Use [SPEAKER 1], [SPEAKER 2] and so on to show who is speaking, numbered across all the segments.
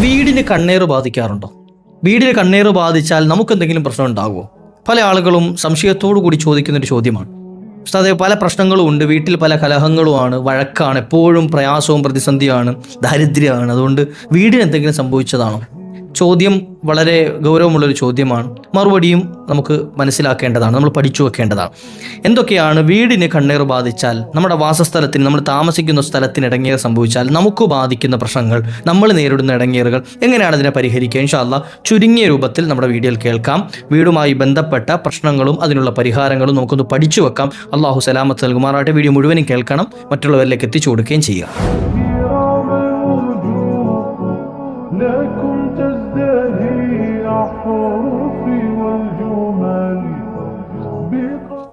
[SPEAKER 1] വീടിന് കണ്ണേറ് ബാധിക്കാറുണ്ടോ? വീടിന് കണ്ണേറ് ബാധിച്ചാൽ നമുക്കെന്തെങ്കിലും പ്രശ്നം ഉണ്ടാകുമോ? പല ആളുകളും സംശയത്തോടു കൂടി ചോദിക്കുന്നൊരു ചോദ്യമാണ്. ഉസ്താദേ, പല പ്രശ്നങ്ങളും ഉണ്ട്, വീട്ടിൽ പല കലഹങ്ങളുമാണ്, വഴക്കാണ്, എപ്പോഴും പ്രയാസവും പ്രതിസന്ധിയാണ്, ദാരിദ്ര്യമാണ്, അതുകൊണ്ട് വീടിന് എന്തെങ്കിലും സംഭവിച്ചതാണോ? ചോദ്യം വളരെ ഗൗരവമുള്ളൊരു ചോദ്യമാണ്. മറുപടിയും നമുക്ക് മനസ്സിലാക്കേണ്ടതാണ്, നമ്മൾ പഠിച്ചു വെക്കേണ്ടതാണ്. എന്തൊക്കെയാണ് വീടിന് കണ്ണേറ് ബാധിച്ചാൽ, നമ്മുടെ വാസസ്ഥലത്തിന്, നമ്മൾ താമസിക്കുന്ന സ്ഥലത്തിന് ഇടങ്ങേറ് സംഭവിച്ചാൽ നമുക്ക് ബാധിക്കുന്ന പ്രശ്നങ്ങൾ, നമ്മൾ നേരിടുന്ന ഇടങ്ങേറുകൾ, എങ്ങനെയാണ് അതിനെ പരിഹരിക്കുക? ഇൻഷാ അല്ലാഹ് ചുരുങ്ങിയ രൂപത്തിൽ നമ്മുടെ വീഡിയോയിൽ കേൾക്കാം. വീടുമായി ബന്ധപ്പെട്ട പ്രശ്നങ്ങളും അതിനുള്ള പരിഹാരങ്ങളും നമുക്കൊന്ന് പഠിച്ചു വെക്കാം. അള്ളാഹു സലാമത്ത് നൽകുമാറാട്ടെ. വീഡിയോ മുഴുവനും കേൾക്കണം, മറ്റുള്ളവരിലേക്ക് എത്തിച്ചു കൊടുക്കുകയും ചെയ്യുക.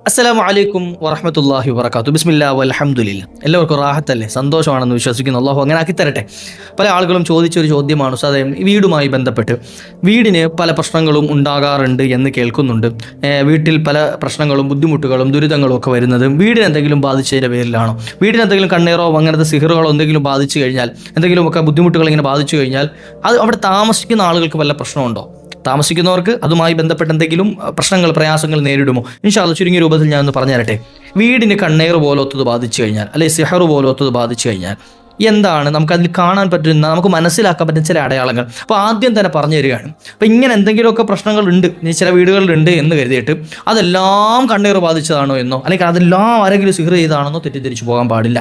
[SPEAKER 1] അസ്സലാമു അലൈക്കും വറഹ്മത്തുള്ളാഹി വബറകാതുഹു. ബിസ്മില്ലാഹി വൽഹംദുലില്ലാഹ്. എല്ലാവർക്കും റാഹത്തല്ലേ, സന്തോഷമാണെന്ന് വിശ്വസിക്കുന്നു. അല്ലാഹു അങ്ങനെ ആക്കി തരട്ടെ. പല ആളുകളും ചോദിച്ചൊരു ചോദ്യമാണ്, ഉസ്താദേ, വീടുമായി ബന്ധപ്പെട്ട് വീടിന് പല പ്രശ്നങ്ങളും ഉണ്ടാകാറുണ്ട് എന്ന് കേൾക്കുന്നുണ്ട്. വീട്ടിൽ പല പ്രശ്നങ്ങളും ബുദ്ധിമുട്ടുകളും ദുരിതങ്ങളും ഒക്കെ വരുന്നത് വീടിന് എന്തെങ്കിലും ബാധിച്ചതിൻ്റെ പേരിലാണോ? വീടിന് എന്തെങ്കിലും കണ്ണേറോ അങ്ങനത്തെ സിഹറുകളോ എന്തെങ്കിലും ബാധിച്ചു കഴിഞ്ഞാൽ, എന്തെങ്കിലുമൊക്കെ ബുദ്ധിമുട്ടുകൾ ഇങ്ങനെ ബാധിച്ചു കഴിഞ്ഞാൽ അത് അവിടെ താമസിക്കുന്ന ആളുകൾക്ക് വല്ല പ്രശ്നമുണ്ടോ? താമസിക്കുന്നവർക്ക് അതുമായി ബന്ധപ്പെട്ട എന്തെങ്കിലും പ്രശ്നങ്ങൾ, പ്രയാസങ്ങൾ നേരിടുമോ? ഇൻഷാ അല്ലാഹ് ചുരുങ്ങിയ രൂപത്തിൽ ഞാനൊന്ന് പറഞ്ഞു തരട്ടെ. വീടിന് കണ്ണേറ് പോലത്തത് ബാധിച്ചു കഴിഞ്ഞാൽ, അല്ലെങ്കിൽ സിഹറ് പോലത്തത് ബാധിച്ചു കഴിഞ്ഞാൽ എന്താണ് നമുക്കതിൽ കാണാൻ പറ്റുന്ന, നമുക്ക് മനസ്സിലാക്കാൻ പറ്റുന്ന ചില അടയാളങ്ങൾ? അപ്പോൾ ആദ്യം തന്നെ പറഞ്ഞു തരികയാണ്. അപ്പോൾ ഇങ്ങനെ എന്തെങ്കിലുമൊക്കെ പ്രശ്നങ്ങളുണ്ട്, ചില വീടുകളിലുണ്ട് എന്ന് കരുതിയിട്ട് അതെല്ലാം കണ്ണേറ് ബാധിച്ചതാണോ എന്നോ, അല്ലെങ്കിൽ അതെല്ലാം ആരെങ്കിലും സിഹർ ചെയ്താണെന്നോ തെറ്റിദ്ധരിച്ചു പോകാൻ പാടില്ല.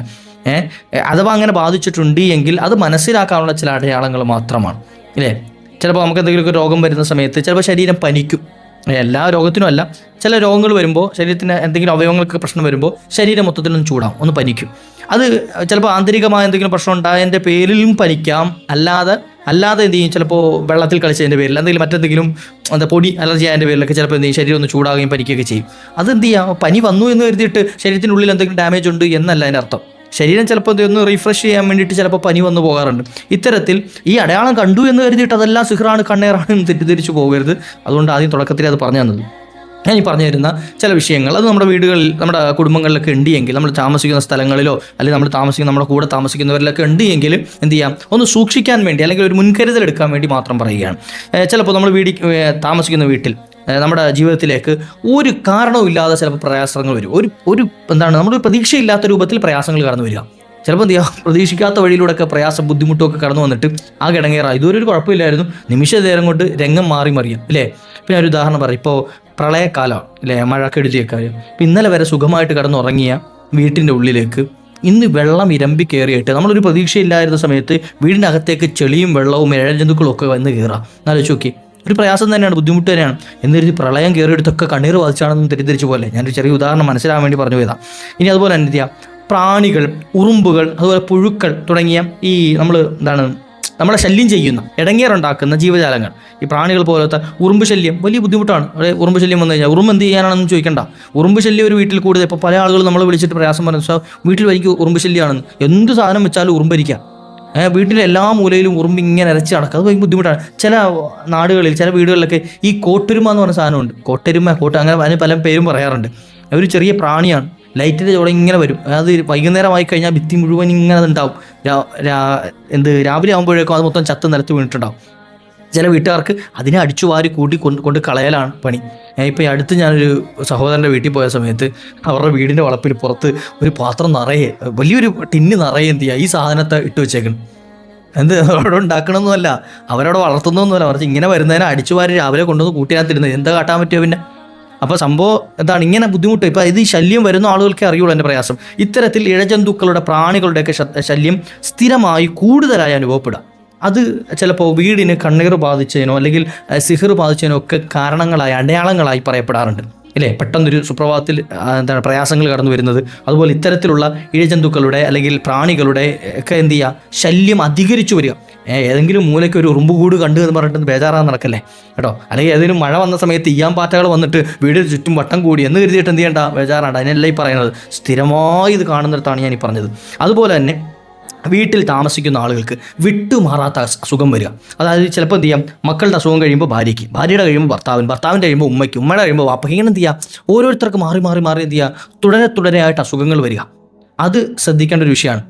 [SPEAKER 1] അഥവാ അങ്ങനെ ബാധിച്ചിട്ടുണ്ട് എങ്കിൽ അത് മനസ്സിലാക്കാനുള്ള ചില അടയാളങ്ങൾ മാത്രമാണ്, ഇല്ലേ? ചിലപ്പോൾ നമുക്ക് എന്തെങ്കിലുമൊക്കെ രോഗം വരുന്ന സമയത്ത് ചിലപ്പോൾ ശരീരം പനിക്കും. എല്ലാ രോഗത്തിനും അല്ല, ചില രോഗങ്ങൾ വരുമ്പോൾ, ശരീരത്തിന് എന്തെങ്കിലും അവയവങ്ങൾക്ക് പ്രശ്നം വരുമ്പോൾ ശരീരം മൊത്തത്തിലൊന്ന് ചൂടാവും, ഒന്ന് പനിക്കും. അത് ചിലപ്പോൾ ആന്തരികമായ എന്തെങ്കിലും പ്രശ്നം ഉണ്ടായതിൻ്റെ പേരിലും പനിക്കാം. അല്ലാതെ എന്ത് ചെയ്യും, ചിലപ്പോൾ വെള്ളത്തിൽ കളിച്ചതിൻ്റെ പേരിൽ, എന്തെങ്കിലും മറ്റെന്തെങ്കിലും പൊടി അലർജി ആയതിൻ്റെ പേരിലൊക്കെ ചിലപ്പോൾ എന്ത് ചെയ്യും, ശരീരം ഒന്ന് ചൂടാകുകയും പനിക്കുകയൊക്കെ ചെയ്യും. അതെന്ത് ചെയ്യാം, പനി വന്നു എന്ന് കരുതിയിട്ട് ശരീരത്തിനുള്ളിൽ എന്തെങ്കിലും ഡാമേജ് ഉണ്ട് എന്നല്ല അതിൻ്റെ അർത്ഥം. ശരീരം ചിലപ്പോൾ ഒന്ന് റീഫ്രഷ് ചെയ്യാൻ വേണ്ടിയിട്ട് ചിലപ്പോൾ പനി വന്നു പോകാറുണ്ട്. ഇത്തരത്തിൽ ഈ അടയാളം കണ്ടു എന്ന് കരുതിയിട്ട് അതെല്ലാം സിഹറാണ്, കണ്ണേറാണ് എന്ന് തെറ്റിദ്ധരിച്ചു പോകരുത്. അതുകൊണ്ട് ആദ്യം തുടക്കത്തിൽ അത് പറഞ്ഞു തന്നത്. ഞാൻ ഈ പറഞ്ഞു തരുന്ന ചില വിഷയങ്ങൾ അത് നമ്മുടെ വീടുകളിൽ, നമ്മുടെ കുടുംബങ്ങളിലൊക്കെ ഉണ്ട് എങ്കിൽ, നമ്മൾ താമസിക്കുന്ന സ്ഥലങ്ങളിലോ അല്ലെങ്കിൽ നമ്മൾ നമ്മുടെ കൂടെ താമസിക്കുന്നവരിലൊക്കെ ഉണ്ട് എങ്കിൽ എന്ത് ചെയ്യാം, ഒന്ന് സൂക്ഷിക്കാൻ വേണ്ടി അല്ലെങ്കിൽ ഒരു മുൻകരുതൽ എടുക്കാൻ വേണ്ടി മാത്രം പറയുകയാണ്. ചിലപ്പോൾ നമ്മൾ താമസിക്കുന്ന വീട്ടിൽ നമ്മുടെ ജീവിതത്തിലേക്ക് ഒരു കാരണവുമില്ലാതെ ചിലപ്പോൾ പ്രയാസങ്ങൾ വരും. ഒരു നമ്മൾ പ്രതീക്ഷയില്ലാത്ത രൂപത്തിൽ പ്രയാസങ്ങൾ കടന്നു വരിക. ചിലപ്പോൾ എന്ത് ചെയ്യുക, പ്രതീക്ഷിക്കാത്ത വഴിയിലൂടെയൊക്കെ പ്രയാസം, ബുദ്ധിമുട്ടൊക്കെ കടന്നു വന്നിട്ട് ആ കിടങ്ങേറാ, ഇതുവരെ ഒരു കുഴപ്പമില്ലായിരുന്നു, നിമിഷ നേരം കൊണ്ട് രംഗം മറിയാം, അല്ലേ? പിന്നെ ഒരു ഉദാഹരണം പറയാം. ഇപ്പോൾ പ്രളയക്കാലം, അല്ലേ, മഴക്കെടുതിയൊക്കെ കാര്യം. ഇപ്പം ഇന്നലെ വരെ സുഖമായിട്ട് കിടന്നുറങ്ങിയ വീട്ടിൻ്റെ ഉള്ളിലേക്ക് ഇന്ന് വെള്ളം ഇരമ്പി കയറിയിട്ട് നമ്മളൊരു പ്രതീക്ഷയില്ലായിരുന്ന സമയത്ത് വീടിൻ്റെ അകത്തേക്ക് ചെളിയും വെള്ളവും ഇഴജന്തുക്കളും ഒക്കെ വന്ന് കയറാം. എന്നാലോചിച്ച് നോക്കി, ഒരു പ്രയാസം തന്നെയാണ്, ബുദ്ധിമുട്ട് തന്നെയാണ്. എന്നൊരു പ്രളയം കയറിയെടുത്തൊക്കെ കണ്ണീർ ബാധിച്ചാണെന്ന് തെറ്റിദ്ധരിച്ചു പോലെ ഞാനൊരു ചെറിയ ഉദാഹരണം മനസ്സിലാകാൻ വേണ്ടി പറഞ്ഞു പോയതാണ്. ഇനി അതുപോലെ എന്ത് ചെയ്യാം, പ്രാണികൾ, ഉറുമ്പുകൾ, അതുപോലെ പുഴുക്കൾ തുടങ്ങിയ ഈ നമ്മളെ ശല്യം ചെയ്യുന്ന, ഇടങ്ങേറുണ്ടാക്കുന്ന ജീവജാലങ്ങൾ, ഈ പ്രാണികൾ പോലത്തെ ഉറുമ്പ് ശല്യം വലിയ ബുദ്ധിമുട്ടാണ്. അവിടെ ഉറുമ്പ് ശല്യം വന്നു കഴിഞ്ഞാൽ ഉറുമ്പ് എന്ത് ചെയ്യാനാണെന്ന് ചോദിക്കണ്ട. ഉറുമ്പ് ശല്യം ഒരു വീട്ടിൽ കൂടുതൽ, ഇപ്പോൾ പല ആളുകൾ നമ്മൾ വിളിച്ചിട്ട് പ്രയാസം പറഞ്ഞു, വീട്ടിൽ എനിക്ക് ഉറുമ്പ് ശല്യമാണെന്ന്. എന്ത് സാധനം വെച്ചാലും ഉറുമ്പരിക്കാം. വീട്ടിലെ എല്ലാ മൂലയിലും ഉറുമ്പ് ഇങ്ങനെ അരച്ച് നടക്കുക, അത് ഭയങ്കര ബുദ്ധിമുട്ടാണ്. ചില നാടുകളിൽ, ചില വീടുകളിലൊക്കെ ഈ കോട്ടരുമ എന്ന് പറഞ്ഞ സാധനമുണ്ട്. അങ്ങനെ അതിന് പല പേരും പറയാറുണ്ട്. ഒരു ചെറിയ പ്രാണിയാണ്, ലൈറ്റിൻ്റെ ചോടെ ഇങ്ങനെ വരും. അത് വൈകുന്നേരമായി കഴിഞ്ഞാൽ ഭിത്തി മുഴുവൻ ഇങ്ങനെ ഉണ്ടാവും. രാവിലെ ആകുമ്പോഴേക്കും അത് മൊത്തം ചത്ത് നിലത്ത് വീണിട്ടുണ്ടാവും. ചില വീട്ടുകാർക്ക് അതിനെ അടിച്ചു വാരി കൂട്ടി കൊണ്ട് കളയലാണ് പണി. ഇപ്പോൾ ഈ അടുത്ത് ഞാനൊരു സഹോദരൻ്റെ വീട്ടിൽ പോയ സമയത്ത് അവരുടെ വീടിൻ്റെ വളപ്പിൽ പുറത്ത് ഒരു പാത്രം നിറയെ, വലിയൊരു ടിന്ന് നിറയെ എന്ത് ചെയ്യുക, ഈ സാധനത്തെ ഇട്ട് വെച്ചേക്കണം. അവിടെ ഉണ്ടാക്കണമെന്നല്ല, അവരവിടെ വളർത്തുന്നൊന്നുമല്ല, മറിച്ച് ഇങ്ങനെ വരുന്നതിനെ അടിച്ചു വാരി രാവിലെ കൊണ്ടുവന്ന് കൂട്ടിനകത്തിരുന്നത്. എന്താ കാട്ടാൻ പറ്റുമോ പിന്നെ? അപ്പോൾ സംഭവം എന്താണ്, ഇങ്ങനെ ബുദ്ധിമുട്ട്. ഇപ്പോൾ ഇത് ഈ ശല്യം വരുന്ന ആളുകൾക്കേ അറിയുള്ളൂ എൻ്റെ പ്രയാസം. ഇത്തരത്തിൽ ഇഴജന്തുക്കളുടെ, പ്രാണികളുടെയൊക്കെ ശല്യം സ്ഥിരമായി കൂടുതലായി അനുഭവപ്പെടുക, അത് ചിലപ്പോൾ വീടിന് കണ്ണീർ ബാധിച്ചതിനോ അല്ലെങ്കിൽ സിഹർ ബാധിച്ചതിനോ ഒക്കെ കാരണങ്ങളായി, അടയാളങ്ങളായി പറയപ്പെടാറുണ്ട്, ഇല്ലേ? പെട്ടെന്നൊരു സുപ്രഭാതത്തിൽ പ്രയാസങ്ങൾ കടന്നു വരുന്നത്. അതുപോലെ ഇത്തരത്തിലുള്ള ഇഴജന്തുക്കളുടെ അല്ലെങ്കിൽ പ്രാണികളുടെ ഒക്കെ എന്ത് ചെയ്യുക, ശല്യം അധികരിച്ചു വരിക. ഏതെങ്കിലും മൂലയ്ക്ക് ഒരു ഉറുമ്പുകൂട് കണ്ടു എന്ന് പറഞ്ഞിട്ട് ബേജാറാൻ നടക്കല്ലേ കേട്ടോ. അല്ലെങ്കിൽ ഏതെങ്കിലും മഴ വന്ന സമയത്ത് ഈയാമ്പാറ്റകൾ വന്നിട്ട് വീടിന് ചുറ്റും വട്ടം കൂടി എന്ന് കരുതിയിട്ട് എന്ത് ചെയ്യേണ്ട, ബേജാറാണ്ട്. അതിനല്ല ഈ പറയുന്നത്, സ്ഥിരമായി ഇത് കാണുന്നിടത്താണ് ഞാൻ ഈ പറഞ്ഞത്. അതുപോലെ തന്നെ വീട്ടിൽ താമസിക്കുന്ന ആളുകൾക്ക് വിട്ടുമാറാത്ത അസുഖം വരിക. അതായത് ചിലപ്പോൾ എന്ത് ചെയ്യാം, മക്കളുടെ അസുഖം കഴിയുമ്പോൾ ഭാര്യയ്ക്ക്, ഭാര്യയുടെ കഴിയുമ്പോൾ ഭർത്താവിൻ്റെ കഴിയുമ്പോൾ ഉമ്മയ്ക്ക്, ഉമ്മയുടെ കഴിയുമ്പോൾ വാപ്പയ്ക്ക്, ഇങ്ങനെ എന്ത് ചെയ്യുക, ഓരോരുത്തർക്ക് മാറി എന്ത് ചെയ്യുക, തുടരെ ആയിട്ട് അസുഖങ്ങൾ വരിക. അത് ശ്രദ്ധിക്കേണ്ട ഒരു വിഷയമാണ്.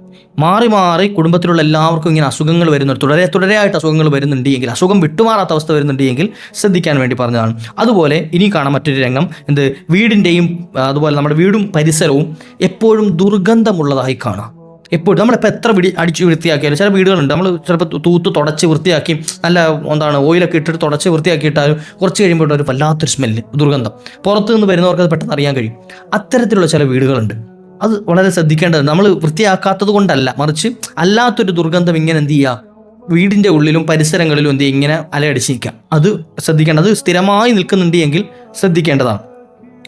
[SPEAKER 1] മാറി മാറി കുടുംബത്തിലുള്ള എല്ലാവർക്കും ഇങ്ങനെ അസുഖങ്ങൾ വരുന്നുണ്ട്, തുടരെയായിട്ട് അസുഖങ്ങൾ വരുന്നുണ്ട് എങ്കിൽ, അസുഖം വിട്ടുമാറാത്ത അവസ്ഥ വരുന്നുണ്ട് എങ്കിൽ ശ്രദ്ധിക്കാൻ വേണ്ടി പറഞ്ഞതാണ്. അതുപോലെ ഇനി കാണാം മറ്റൊരു രംഗം, വീടിൻ്റെയും അതുപോലെ നമ്മുടെ വീടും പരിസരവും എപ്പോഴും ദുർഗന്ധമുള്ളതായി കാണാം. എപ്പോഴും നമ്മളിപ്പോൾ എത്ര അടിച്ച് വൃത്തിയാക്കിയാലും, ചില വീടുകളുണ്ട് നമ്മൾ ചിലപ്പോൾ തൂത്ത് തുടച്ച് വൃത്തിയാക്കി നല്ല ഓയിലൊക്കെ ഇട്ടിട്ട് തുടച്ച് വൃത്തിയാക്കിയിട്ടാലും കുറച്ച് കഴിയുമ്പോൾ ഒരു വല്ലാത്തൊരു സ്മെല്ല്, ദുർഗന്ധം പുറത്തു നിന്ന് വരുന്നവർക്ക് അത് പെട്ടെന്ന് അറിയാൻ കഴിയും. അത്തരത്തിലുള്ള ചില വീടുകളുണ്ട്. അത് വളരെ ശ്രദ്ധിക്കേണ്ടത്. നമ്മൾ വൃത്തിയാക്കാത്തത് കൊണ്ടല്ല, മറിച്ച് അല്ലാത്തൊരു ദുർഗന്ധം ഇങ്ങനെ എന്ത് ചെയ്യുക, വീടിൻ്റെ ഉള്ളിലും പരിസരങ്ങളിലും എന്ത് ചെയ്യുക, ഇങ്ങനെ അലയടിച്ചിരിക്കുക. അത് ശ്രദ്ധിക്കേണ്ടത്. അത് സ്ഥിരമായി നിൽക്കുന്നുണ്ട് എങ്കിൽ ശ്രദ്ധിക്കേണ്ടതാണ്.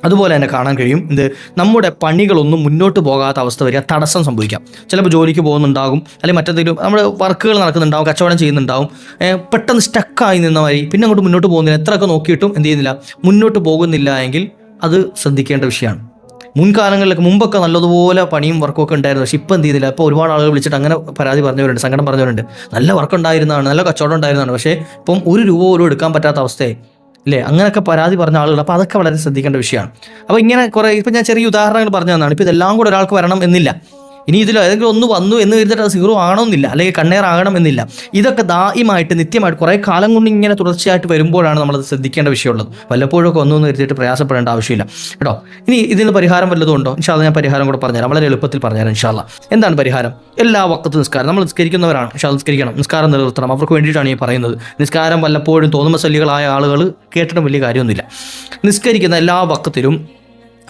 [SPEAKER 1] അതുപോലെ തന്നെ കാണാൻ കഴിയും നമ്മുടെ പണികളൊന്നും മുന്നോട്ട് പോകാത്ത അവസ്ഥ വരിക, തടസ്സം സംഭവിക്കാം. ചിലപ്പോൾ ജോലിക്ക് പോകുന്നുണ്ടാകും, അല്ലെങ്കിൽ മറ്റെന്തെങ്കിലും നമ്മുടെ വർക്കുകൾ നടക്കുന്നുണ്ടാവും, കച്ചവടം ചെയ്യുന്നുണ്ടാവും, പെട്ടെന്ന് സ്റ്റക്കായി നിന്ന മാതിരി പിന്നെ അങ്ങോട്ട് മുന്നോട്ട് പോകുന്നില്ല. എത്രയൊക്കെ നോക്കിയിട്ടും എന്ത് ചെയ്യുന്നില്ല, മുന്നോട്ട് പോകുന്നില്ല എങ്കിൽ അത് ശ്രദ്ധിക്കേണ്ട വിഷയമാണ്. മുൻകാലങ്ങളിലൊക്കെ മുമ്പൊക്കെ നല്ലതുപോലെ പണിയും വർക്കും ഒക്കെ ഉണ്ടായിരുന്നു. പക്ഷേ ഇപ്പം എന്ത് ചെയ്തില്ല, ഇപ്പോൾ ഒരുപാട് ആളുകൾ വിളിച്ചിട്ട് അങ്ങനെ പരാതി പറഞ്ഞവരുണ്ട്, സങ്കടം പറഞ്ഞവരുണ്ട്. നല്ല വർക്ക് ഉണ്ടായിരുന്നതാണ്, നല്ല കച്ചവടം ഉണ്ടായിരുന്നതാണ്, പക്ഷേ ഇപ്പം ഒരു രൂപ പോലും എടുക്കാൻ പറ്റാത്ത അവസ്ഥയായി അല്ലേ. അങ്ങനെയൊക്കെ പരാതി പറഞ്ഞ ആളുകൾ. അപ്പോൾ അതൊക്കെ വളരെ ശ്രദ്ധിക്കേണ്ട വിഷയമാണ്. അപ്പോൾ ഇങ്ങനെ കുറേ ഇപ്പം ഞാൻ ചെറിയ ഉദാഹരണങ്ങൾ പറഞ്ഞു തന്നതാണ്. ഇപ്പോൾ ഇതെല്ലാം കൂടെ ഒരാൾക്ക് വരണം എന്നില്ല. ഇനി ഇതിൽ ഏതെങ്കിലും ഒന്ന് വന്നു എന്ന് കരുതിയിട്ട് അത് സീറോ ആകണമെന്നില്ല, അല്ലെങ്കിൽ കണ്ണേറാകണം എന്നില്ല. ഇതൊക്കെ ദായിമായിട്ട് നിത്യമായിട്ട് കുറേ കാലം കൊണ്ട് ഇങ്ങനെ തുടർച്ചയായിട്ട് വരുമ്പോഴാണ് നമ്മളത് ശ്രദ്ധിക്കേണ്ട വിഷയമുള്ളത്. വല്ലപ്പോഴൊക്കെ ഒന്നു എന്ന് കരുതിയിട്ട് പ്രയാസപ്പെടേണ്ട ആവശ്യമില്ല കേട്ടോ. ഇനി ഇതിന് പരിഹാരം വല്ലതും ഉണ്ടോ? ഇൻഷാല്ലാ ഞാൻ പരിഹാരം കൂടെ പറഞ്ഞുതരാം, വളരെ എളുപ്പത്തിൽ പറഞ്ഞുതരാം ഇൻഷാല്ലാ. എന്താണ് പരിഹാരം? എല്ലാ വക്കത്ത് നിസ്കാരം, നമ്മൾ നിസ്കരിക്കുന്നവരാണ്, ഇൻഷാല്ലാ നിസ്കരിക്കണം, നിസ്കാരം നിലനിർത്തണം. അവർക്ക് വേണ്ടിയിട്ടാണ് ഈ പറയുന്നത്. നിസ്കാരം വല്ലപ്പോഴും തോന്നുമസല്ലികളായ ആളുകൾ കേട്ടിട്ടും വലിയ കാര്യമൊന്നുമില്ല. നിസ്കരിക്കുന്ന എല്ലാ വക്കത്തിലും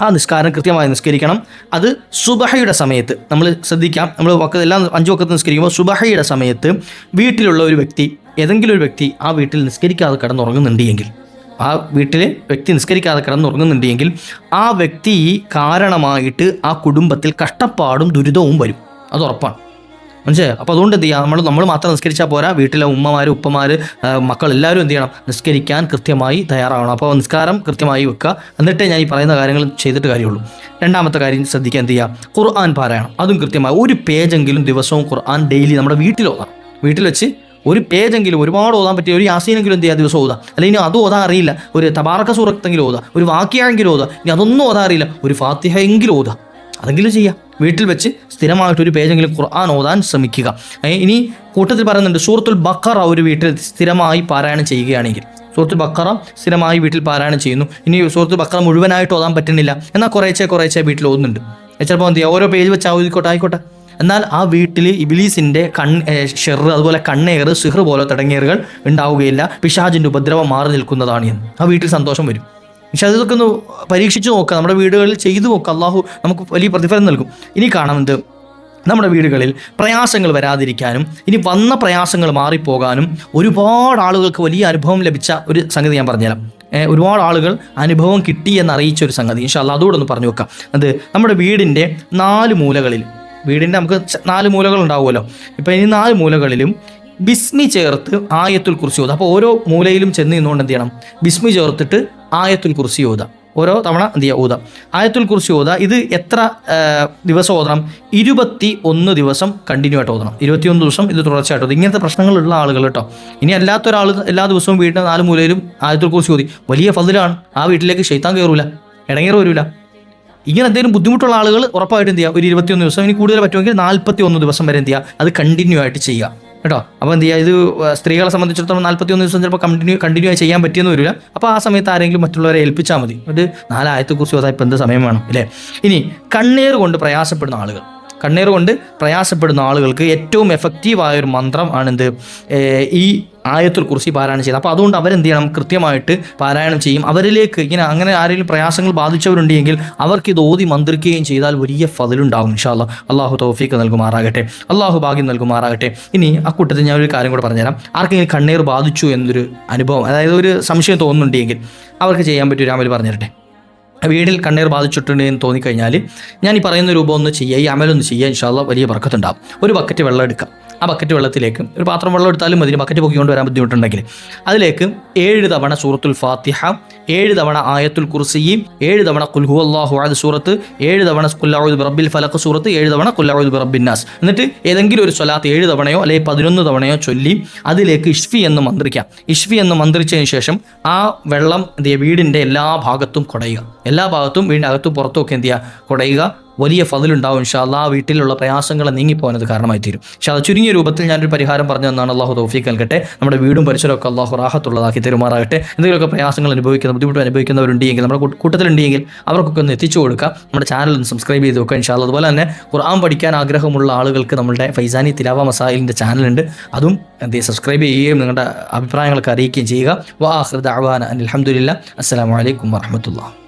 [SPEAKER 1] ആ നിസ്കാരം കൃത്യമായി നിസ്കരിക്കണം. അത് സുബഹയുടെ സമയത്ത് നമ്മൾ ശ്രദ്ധിക്കാം. നമ്മൾ എല്ലാം 5 വക്കത്ത് നിസ്കരിക്കുമ്പോൾ സുബഹയുടെ സമയത്ത് വീട്ടിലുള്ള ഒരു വ്യക്തി, ഏതെങ്കിലും ഒരു വ്യക്തി ആ വീട്ടിൽ നിസ്കരിക്കാതെ കിടന്നുറങ്ങുന്നുണ്ടെങ്കിൽ, ആ വീട്ടിലെ വ്യക്തി നിസ്കരിക്കാതെ കിടന്നുറങ്ങുന്നുണ്ടെങ്കിൽ ആ വ്യക്തി കാരണമായിട്ട് ആ കുടുംബത്തിൽ കഷ്ടപ്പാടും ദുരിതവും വരും. അത് ഉറപ്പാണ്. മനസ്സിലായോ? അപ്പോൾ അതുകൊണ്ട് എന്ത് ചെയ്യാം, നമ്മൾ മാത്രം നിസ്കരിച്ചാൽ പോരാ, വീട്ടിലെ ഉമ്മമാർ, ഉപ്പമാർ, മക്കൾ എല്ലാവരും എന്ത് ചെയ്യണം, നിസ്കരിക്കാൻ കൃത്യമായി തയ്യാറാവണം. അപ്പോൾ നിസ്കാരം കൃത്യമായി വെക്കുക. എന്നിട്ടേ ഞാൻ ഈ പറയുന്ന കാര്യങ്ങൾ ചെയ്തിട്ട് കാര്യമുള്ളൂ. രണ്ടാമത്തെ കാര്യം ശ്രദ്ധിക്കാൻ എന്ത് ചെയ്യുക, ഖുർആൻ പാരായണം. അതും കൃത്യമായി ഒരു പേജെങ്കിലും ദിവസവും ഖുർആൻ ഡെയിലി നമ്മുടെ വീട്ടിൽ ഓതാം. വീട്ടിൽ വെച്ച് ഒരു പേജെങ്കിലും, ഒരുപാട് ഓതാൻ പറ്റിയ ഒരു യാസീനെങ്കിലും എന്ത് ചെയ്യുക, ദിവസം ഓതാം. അല്ലെങ്കിൽ ഇനി അത് ഓതാൻ അറിയില്ല, ഒരു തബാറക സൂറത്തെങ്കിലും ഓതാം, ഒരു വാക്യമെങ്കിലും ഓതാം. ഇനി അതൊന്നും ഓതാൻ അറിയില്ല, ഒരു ഫാത്തിഹ എങ്കിലും ഓതാം. അതെങ്കിലും ചെയ്യാം. വീട്ടിൽ വെച്ച് സ്ഥിരമായിട്ടൊരു പേജെങ്കിലും ഖുർആൻ ഓതാൻ ശ്രമിക്കുക. ഇനി കൂട്ടത്തിൽ പറയുന്നുണ്ട്, സൂറത്തുൽ ബഖറ ഒരു വീട്ടിൽ സ്ഥിരമായി പാരായണം ചെയ്യുകയാണെങ്കിൽ, സൂറത്തുൽ ബഖറ സ്ഥിരമായി വീട്ടിൽ പാരായണം ചെയ്യുന്നു. ഇനി സൂറത്തുൽ ബഖറ മുഴുവനായിട്ട് ഓതാൻ പറ്റുന്നില്ല, എന്നാൽ കുറേശ്ശെ വീട്ടിൽ ഓതുന്നുണ്ട്. ചിലപ്പോൾ എന്ത് ചെയ്യുക, ഓരോ പേജ് വെച്ച് ആയിക്കോട്ടെ. എന്നാൽ ആ വീട്ടിൽ ഇബ്ലീസിൻ്റെ ഷെർ, അതുപോലെ കണ്ണേർ, സിഹ്ർ പോലെ തുടങ്ങിയറുകൾ ഉണ്ടാവുകയില്ല. പിശാചിൻ്റെ ഉപദ്രവം മാറി നിൽക്കുന്നതാണ് എന്ന്. ആ വീട്ടിൽ സന്തോഷം വരും. പക്ഷെ അതൊക്കെ ഒന്ന് പരീക്ഷിച്ച് നോക്കുക, നമ്മുടെ വീടുകളിൽ ചെയ്തു നോക്കുക. അള്ളാഹു നമുക്ക് വലിയ പ്രതിഫലം നൽകും. ഇനി കാണുന്നത്, നമ്മുടെ വീടുകളിൽ പ്രയാസങ്ങൾ വരാതിരിക്കാനും ഇനി വന്ന പ്രയാസങ്ങൾ മാറിപ്പോകാനും ഒരുപാട് ആളുകൾക്ക് വലിയ അനുഭവം ലഭിച്ച ഒരു സംഗതി ഞാൻ പറഞ്ഞുതരാം. ഒരുപാട് ആളുകൾ അനുഭവം കിട്ടി എന്നറിയിച്ച ഒരു സംഗതി ഇൻഷാല്ലാ അതുകൂടെ ഒന്ന് പറഞ്ഞു വെക്കാം. അത് നമ്മുടെ വീടിൻ്റെ 4 മൂലകളിൽ, വീടിൻ്റെ നമുക്ക് 4 മൂലകൾ ഉണ്ടാവുമല്ലോ. ഇപ്പം ഈ 4 മൂലകളിലും ബിസ്മി ചേർത്ത് ആയത്തുൽ കുർസി ഓതാം. അപ്പോൾ ഓരോ മൂലയിലും ചെന്ന് നിന്നുകൊണ്ട് എന്ത് ചെയ്യണം, ബിസ്മി ചേർത്തിട്ട് ആയത്തുൽ കുർസി ഓതാം. ഓരോ തവണ എന്ത് ചെയ്യുക, ഓതാം. ആയത്തുൽ കുർസി ഓതാം. ഇത് എത്ര ദിവസം ഓതണം? 21 ദിവസം കണ്ടിന്യൂ ആയിട്ട് ഓതണം. 21 ദിവസം ഇത് തുടർച്ചയായിട്ട് ഓതും. ഇങ്ങനത്തെ പ്രശ്നങ്ങളുള്ള ആളുകൾ കേട്ടോ. ഇനി അല്ലാത്തൊരാൾ എല്ലാ ദിവസവും വീടിൻ്റെ 4 മൂലയിലും ആയത്തുൽ കുർസി ഓതി, വലിയ ഫضലാണ്. ആ വീട്ടിലേക്ക് ശൈത്താൻ കയറൂല, ഇടങ്ങേറ് വരില്ല. ഇങ്ങനെ എന്തെങ്കിലും ബുദ്ധിമുട്ടുള്ള ആളുകൾ ഉറപ്പായിട്ട് എന്ത് ചെയ്യുക, ഒരു 21 ദിവസം, ഇനി കൂടുതൽ പറ്റുമെങ്കിൽ 41 ദിവസം വരെ എന്ത് ചെയ്യുക, അത് കണ്ടിന്യൂ ആയിട്ട് ചെയ്യുക കേട്ടോ. അപ്പോൾ എന്ത് ചെയ്യുക, ഇത് സ്ത്രീകളെ സംബന്ധിച്ചിടത്തോളം 41 ദിവസം ചിലപ്പോൾ കണ്ടിന്യൂ ആയി ചെയ്യാൻ പറ്റിയെന്ന് വരില്ല. അപ്പോൾ ആ സമയത്ത് ആരെങ്കിലും മറ്റുള്ളവരെ ഏൽപ്പിച്ചാൽ മതി. ഒരു 4 ആയത്തെക്കുറിച്ച് ഓതാൻ ഇപ്പം എന്ത് സമയം വേണം അല്ലേ. ഇനി കണ്ണീർ കൊണ്ട് പ്രയാസപ്പെടുന്ന ആളുകൾക്ക് ഏറ്റവും എഫക്റ്റീവായൊരു മന്ത്രം ആണെന്ത്, ഈ ആയത്തുൽ കുർസി പാരായണം ചെയ്യുന്നത്. അപ്പോൾ അതുകൊണ്ട് അവരെന്ത് ചെയ്യണം, കൃത്യമായിട്ട് പാരായണം ചെയ്യും. അവരിലേക്ക് അങ്ങനെ ആരെങ്കിലും പ്രയാസങ്ങൾ ബാധിച്ചവരുണ്ടെങ്കിൽ അവർക്ക് ഇത് ഓതി മന്ത്രിക്കുകയും ചെയ്താൽ വലിയ ഫضലുണ്ടാകും ഇൻഷാ അല്ലാഹ്. അള്ളാഹു തൗഫീഖ് നൽകുമാറാകട്ടെ, അള്ളാഹു ഭാഗ്യം നൽകുമാറാകട്ടെ. ഇനി അക്കൂട്ടത്തിൽ ഞാൻ ഒരു കാര്യം കൂടെ പറഞ്ഞുതരാം. ആർക്കെങ്കിലും കണ്ണീർ ബാധിച്ചു എന്നൊരു അനുഭവം, അതായത് ഒരു സംശയം തോന്നുന്നുണ്ടെങ്കിൽ അവർക്ക് ചെയ്യാൻ പറ്റിയ ഒരു അമൽ പറഞ്ഞു തരട്ടെ. വീട്ടിൽ കണ്ണീർ ബാധിച്ചിട്ടുണ്ട് എന്ന് തോന്നിക്കഴിഞ്ഞാൽ ഞാൻ ഈ പറയുന്ന രൂപം ഒന്ന് ചെയ്യുക, ഈ അമലൊന്ന് ചെയ്യുക, ഇൻഷാ അല്ലാഹ് വലിയ ബർക്കത്തുണ്ടാകും. ഒരു ബക്കറ്റ് വെള്ളം എടുക്കാം. ആ ബക്കറ്റ് വെള്ളത്തിലേക്ക്, ഒരു പാത്രം വെള്ളം എടുത്താലും മതി, ബക്കറ്റ് പൊക്കിക്കൊണ്ട് വരാൻ ബുദ്ധിമുട്ടുണ്ടെങ്കിൽ, അതിലേക്ക് 7 തവണ സൂറത്തുൽ ഫാത്തിഹ, 7 തവണ ആയത്തുൽ കുർസി, 7 തവണ ഖുൽ ഹുവല്ലാഹു അഹദ് സൂറത്ത്, 7 തവണ ഖുൽ അഊദു ബിറബ്ബിൽ ഫലഖ് സൂറത്ത്, 7 തവണ ഖുൽ അഊദു ബിറബ്ബിൻ നാസ്. എന്നിട്ട് ഏതെങ്കിലും ഒരു സ്വലാത്ത് 7 തവണയോ അല്ലെങ്കിൽ 11 തവണയോ ചൊല്ലി അതിലേക്ക് ഇഷ്ഫി എന്ന് മന്ത്രിക്കാം. ഇഷ്ഫി എന്ന് മന്ത്രിച്ചതിന് ശേഷം ആ വെള്ളം എന്ത് ചെയ്യുക, വീടിൻ്റെ എല്ലാ ഭാഗത്തും കുടയുക. എല്ലാ ഭാഗത്തും വീടിൻ്റെ അകത്തും പുറത്തും ഒക്കെ എന്ത് ചെയ്യുക, കുടയുക. വലിയ ഫضലുണ്ടാവും ഇൻഷാ അല്ലാഹ്. ആ വീട്ടിലുള്ള പ്രയാസങ്ങൾ നീങ്ങിപ്പോകുന്നത് കാരണമായി തീരും. പക്ഷേ അത് ചുരുങ്ങിയ രൂപത്തിൽ ഞാനൊരു പരിഹാരം പറഞ്ഞു തന്നാണ്. അള്ളാഹു തൗഫീഖ് നൽകട്ടെ. നമ്മുടെ വീടും പരിസരമൊക്കെ അള്ളാഹു റാഹത്തുള്ളതാക്കി തരുമാറാകട്ടെ. എന്തെങ്കിലുമൊക്കെ പ്രയാസങ്ങൾ ബുദ്ധിമുട്ട് അനുഭവിക്കുന്നവരുണ്ടെങ്കിൽ നമ്മുടെ കൂട്ടത്തിലുണ്ടെങ്കിൽ അവർക്കൊക്കെ ഒന്ന് എത്തിച്ചു കൊടുക്കുക. നമ്മുടെ ചാനൽ ഒന്ന് സബ്സ്ക്രൈബ് ചെയ്ത് വെക്കുക ഇൻഷാ അല്ലാഹ്. അതുപോലെ തന്നെ ഖുർആൻ പഠിക്കാൻ ആഗ്രഹമുള്ള ആളുകൾക്ക് നമ്മുടെ ഫൈസാനി തിലാവ മസായിലിൻ്റെ ചാനലുണ്ട്. അതും സബ്സ്ക്രൈബ് ചെയ്യുകയും നിങ്ങളുടെ അഭിപ്രായങ്ങളൊക്കെ അറിയിക്കുകയും ചെയ്യുക. വ ആഖിറു ദഅ്വാന അനിൽ ഹംദുലില്ലാഹ്. അസ്സലാമു അലൈക്കും വറഹ്മത്തുള്ളാഹി.